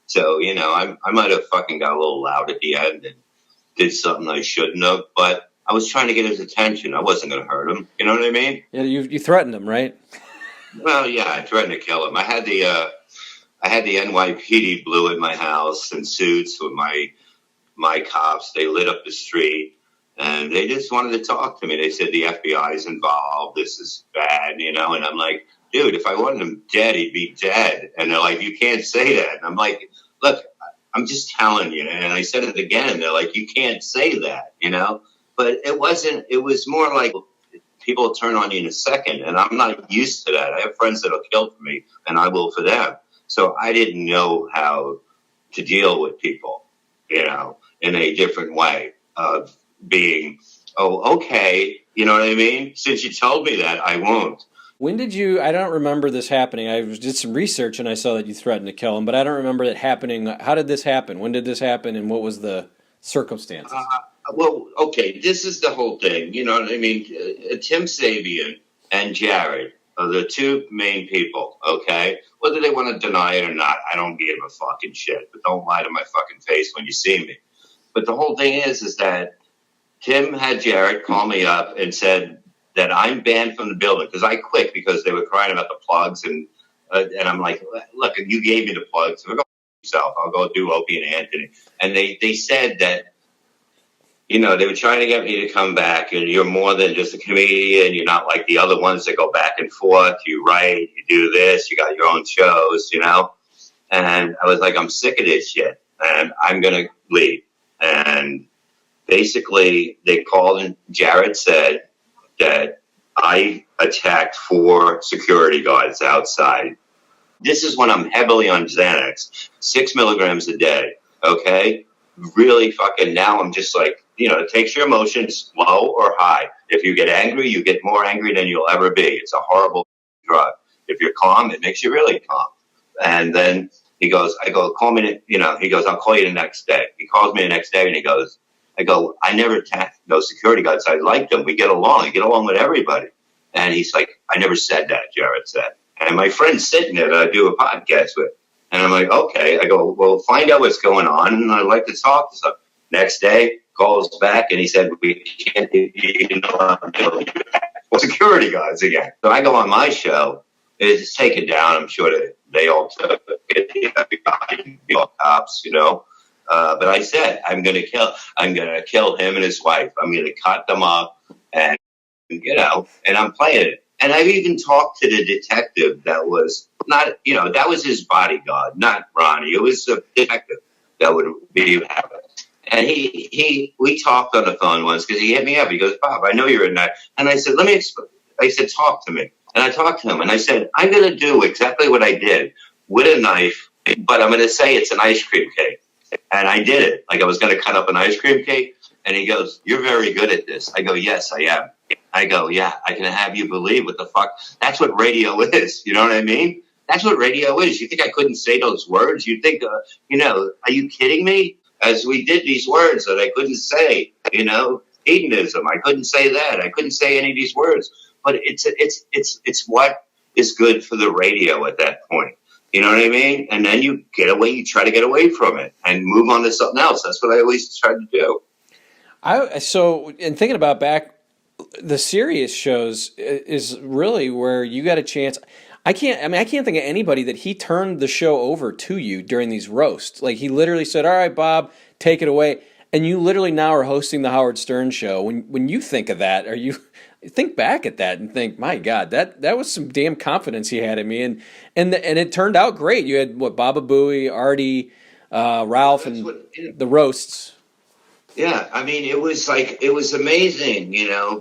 So, I might have fucking got a little loud at the end and did something I shouldn't have, but I was trying to get his attention. I wasn't going to hurt him. You know what I mean? Yeah, you threatened him, right? Well, yeah, I threatened to kill him. I had the NYPD blue at my house in suits with my cops. They lit up the street, and they just wanted to talk to me. They said the FBI is involved. This is bad, and I'm like, dude, if I wanted him dead, he'd be dead. And they're like, you can't say that. And I'm like, look, I'm just telling you. And I said it again. And they're like, you can't say that, But it wasn't. It was more like people turn on you in a second, and I'm not used to that. I have friends that'll kill for me, and I will for them. So I didn't know how to deal with people, in a different way of being, oh, okay, you know what I mean? Since you told me that, I won't. When did you, I don't remember this happening. I did some research and I saw that you threatened to kill him, but I don't remember it happening. How did this happen? When did this happen and what was the circumstances? Well, okay, this is the whole thing. You know what I mean? Tim Sabian and Jared are the two main people, okay? Whether they want to deny it or not, I don't give a fucking shit. But don't lie to my fucking face when you see me. But the whole thing is that Tim had Jared call me up and said that I'm banned from the building because I quit because they were crying about the plugs. And I'm like, look, you gave me the plugs. So go yourself. I'll go do Opie and Anthony. And they said that, they were trying to get me to come back, and you're more than just a comedian. You're not like the other ones that go back and forth. You write, you do this, you got your own shows, And I was like, I'm sick of this shit, and I'm going to leave. And basically, they called, and Jared said that I attacked 4 security guards outside. This is when I'm heavily on Xanax, 6 milligrams a day, okay? Really fucking, now I'm just like, it takes your emotions low or high. If you get angry, you get more angry than you'll ever be. It's a horrible drug. If you're calm, it makes you really calm. And then he goes, call me, he goes, I'll call you the next day. He calls me the next day and he goes, I never attacked those security guards. I like them. We get along. I get along with everybody. And he's like, I never said that, Jared said. And my friend's sitting there that I do a podcast with. And I'm like, okay. I go, well, find out what's going on. And I'd like to talk to some. Next day, calls back and he said, we can't security guards again. So I go on my show. It's taken down. I'm sure that they all took it, all cops, But I said, I'm going to kill him and his wife. I'm going to cut them up and, and I'm playing it. And I've even talked to the detective that was not, that was his bodyguard, not Ronnie. It was a detective that would be having. And we talked on the phone once because he hit me up. He goes, Bob, I know you're in that. And I said, I said, talk to me. And I talked to him and I said, I'm going to do exactly what I did with a knife, but I'm going to say it's an ice cream cake. And I did it. Like I was going to cut up an ice cream cake. And he goes, you're very good at this. I go, yes, I am. I go, yeah, I can have you believe what the fuck. That's what radio is. You know what I mean? That's what radio is. You think I couldn't say those words? You think, are you kidding me? As we did these words that I couldn't say, hedonism. I couldn't say that. I couldn't say any of these words. But it's what is good for the radio at that point. You know what I mean? And then you try to get away from it and move on to something else. That's what I always tried to do. So in thinking about back, the serious shows is really where you got a chance. I can't think of anybody that he turned the show over to you during these roasts. Like he literally said, all right, Bob, take it away. And you literally now are hosting the Howard Stern show. When you think of that, think back at that and think, my God, that was some damn confidence he had in me. And it turned out great. You had Baba Booey, Artie, Ralph, and the roasts. Yeah, I mean, it was amazing,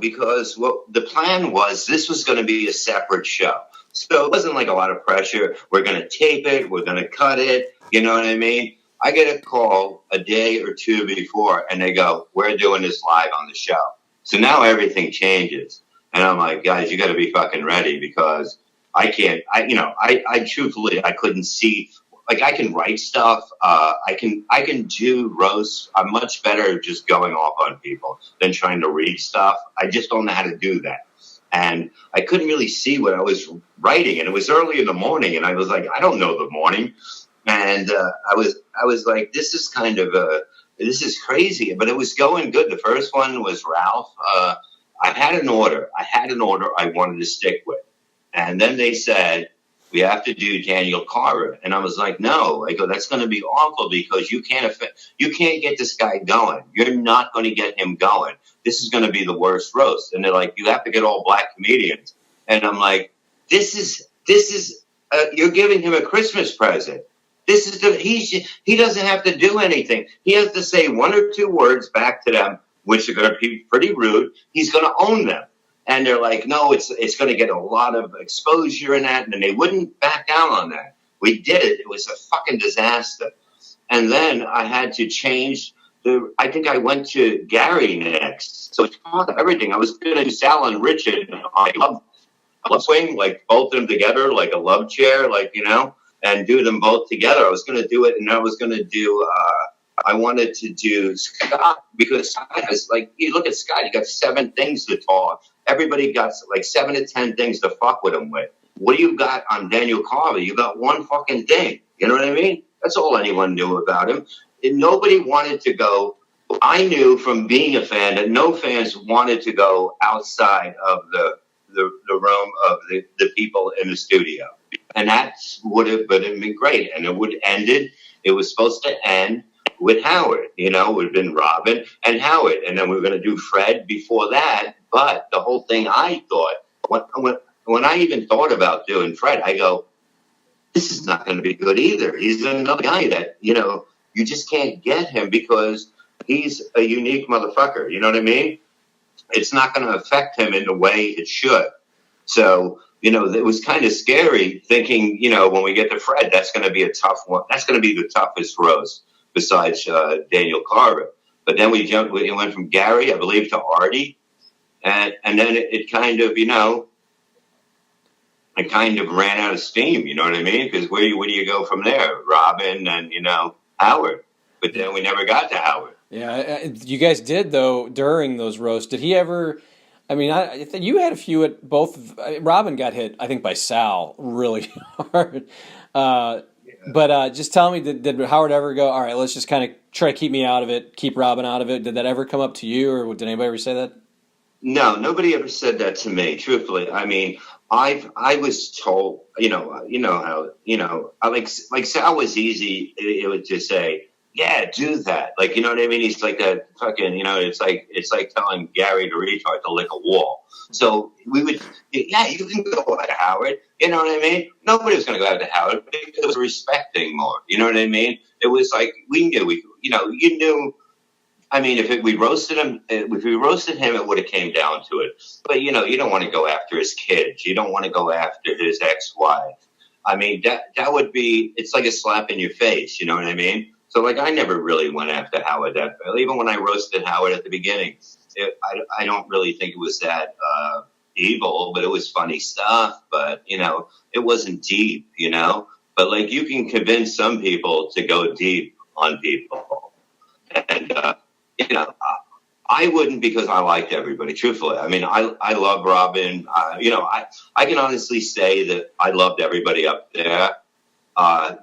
because what the plan was, this was going to be a separate show. So it wasn't like a lot of pressure. We're going to tape it. We're going to cut it. You know what I mean? I get a call a day or two before, and they go, we're doing this live on the show. So now everything changes. And I'm like, guys, you got to be fucking ready because I can't, I truthfully, I couldn't see. Like I can write stuff. I can do roasts. I'm much better just going off on people than trying to read stuff. I just don't know how to do that. And I couldn't really see what I was writing. And it was early in the morning. And I was like, I don't know the morning. And I was like, this is kind of this is crazy, but it was going good. The first one was Ralph. I had an order. I wanted to stick with, and then they said we have to do Daniel Carver, and I was like, no. I go, that's going to be awful because you can't get this guy going. You're not going to get him going. This is going to be the worst roast. And they're like, you have to get all black comedians, and I'm like, this is you're giving him a Christmas present. This is he doesn't have to do anything. He has to say one or two words back to them, which are going to be pretty rude. He's going to own them. And they're like, no, it's going to get a lot of exposure in that. And they wouldn't back down on that. We did it. It was a fucking disaster. And then I had to change I think I went to Gary next. So it's part of everything. I was going to do Sal and Richard. I love swing, like both of them together, like a love chair, like, and do them both together. I was going to do it, and I was going to do, I wanted to do Scott, because Scott has, like, you look at Scott, you got 7 things to talk. Everybody got like 7 to 10 things to fuck with him with. What do you got on Daniel Carver? You got one fucking thing. You know what I mean? That's all anyone knew about him. And nobody wanted to go. I knew from being a fan that no fans wanted to go outside of the realm of the people in the studio. And that would have been great. And it was supposed to end with Howard. It would have been Robin and Howard. And then we were going to do Fred before that. But the whole thing, I thought, when I even thought about doing Fred, I go, this is not going to be good either. He's another guy that, you just can't get him because he's a unique motherfucker. You know what I mean? It's not going to affect him in the way it should. So, it was kind of scary thinking, when we get to Fred, that's going to be a tough one. That's going to be the toughest roast besides Daniel Carver. But then we went from Gary, I believe, to Artie. And then it kind of, I kind of ran out of steam. You know what I mean? Because where do you go from there? Robin and, Howard. But then we never got to Howard. Yeah, you guys did, though, during those roasts. Did he ever... I mean, you had a few at both. Robin got hit, I think, by Sal really hard. But just tell me, did Howard ever go, all right, let's just kind of try to keep me out of it, keep Robin out of it? Did that ever come up to you, or did anybody ever say that? No, nobody ever said that to me, truthfully. I mean, I was told, how, like Sal was easy. It would just say, yeah, do that. Like, you know what I mean? He's like that fucking, it's like telling Gary the retard to lick a wall. So we would, yeah, you can go to Howard. You know what I mean? Nobody was going to go out to Howard because it was respecting more. You know what I mean? It was like, we knew, you knew. I mean, if we roasted him, it would have came down to it. But, you don't want to go after his kids. You don't want to go after his ex-wife. I mean, that would be, it's like a slap in your face. You know what I mean? So, like, I never really went after Howard that badly. Even when I roasted Howard at the beginning, I don't really think it was that evil, but it was funny stuff. But, it wasn't deep, But, like, you can convince some people to go deep on people. And, I wouldn't, because I liked everybody, truthfully. I mean, I love Robin. I can honestly say that I loved everybody up there.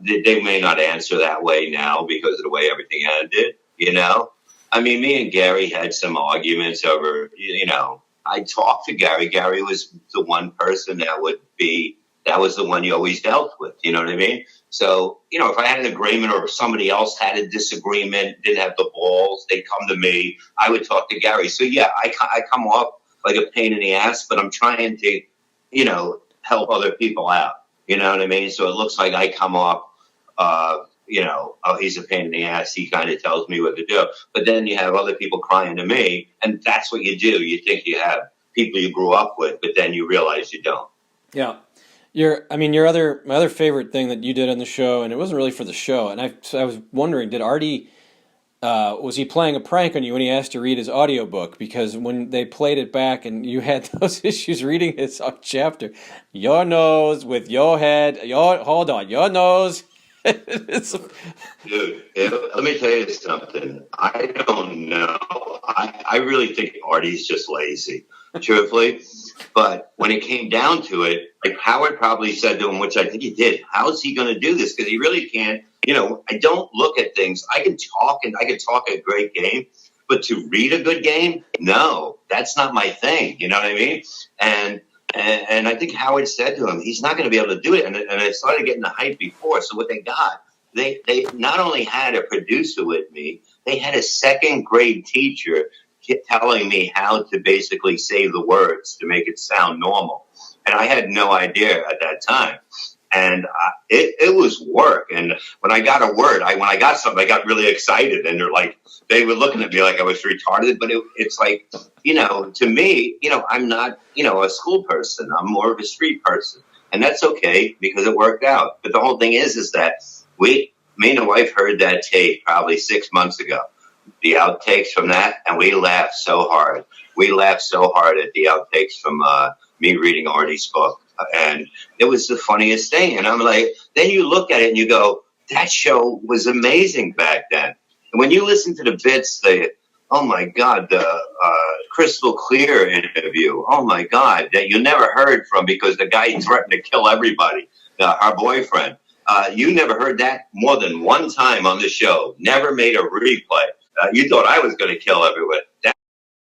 They may not answer that way now because of the way everything ended, I mean, me and Gary had some arguments over, I talked to Gary. Gary was the one person that was the one you always dealt with. You know what I mean? So, if I had an agreement or if somebody else had a disagreement, didn't have the balls, they'd come to me. I would talk to Gary. So, yeah, I come off like a pain in the ass, but I'm trying to, help other people out. You know what I mean? So it looks like I come off, oh, he's a pain in the ass. He kind of tells me what to do. But then you have other people crying to me, and that's what you do. You think you have people you grew up with, but then you realize you don't. Yeah. My other favorite thing that you did on the show, and it wasn't really for the show, and I was wondering, did Artie, was he playing a prank on you when he asked to read his audiobook? Because when they played it back and you had those issues reading his chapter, your nose with your head, your nose. It's, Dude, let me tell you something. I don't know. I really think Artie's just lazy, truthfully. But when it came down to it, like Howard probably said to him, which I think he did, how's he going to do this? Because he really can't. I don't look at things. I can talk a great game, but to read a good game, no, that's not my thing. You know what I mean? And I think Howard said to him, he's not going to be able to do it. And I started getting the hype before. So what they got, they not only had a producer with me, they had a second grade teacher telling me how to basically say the words to make it sound normal. And I had no idea at that time. And it was work. And when I got a word, when I got something, I got really excited. And they were looking at me like I was retarded. But it's like, to me, I'm not, a school person. I'm more of a street person. And that's okay because it worked out. But the whole thing is that me and the wife heard that tape probably 6 months ago, the outtakes from that. And we laughed so hard. We laughed so hard at the outtakes from me reading Artie's book. And it was the funniest thing. And I'm like, then you look at it and you go, that show was amazing back then. And when you listen to the bits, oh my God, the Crystal Clear interview, oh my God, that you never heard from because the guy threatened to kill everybody, her boyfriend. You never heard that more than one time on the show. Never made a replay. You thought I was going to kill everyone. That's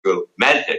true. Meant it.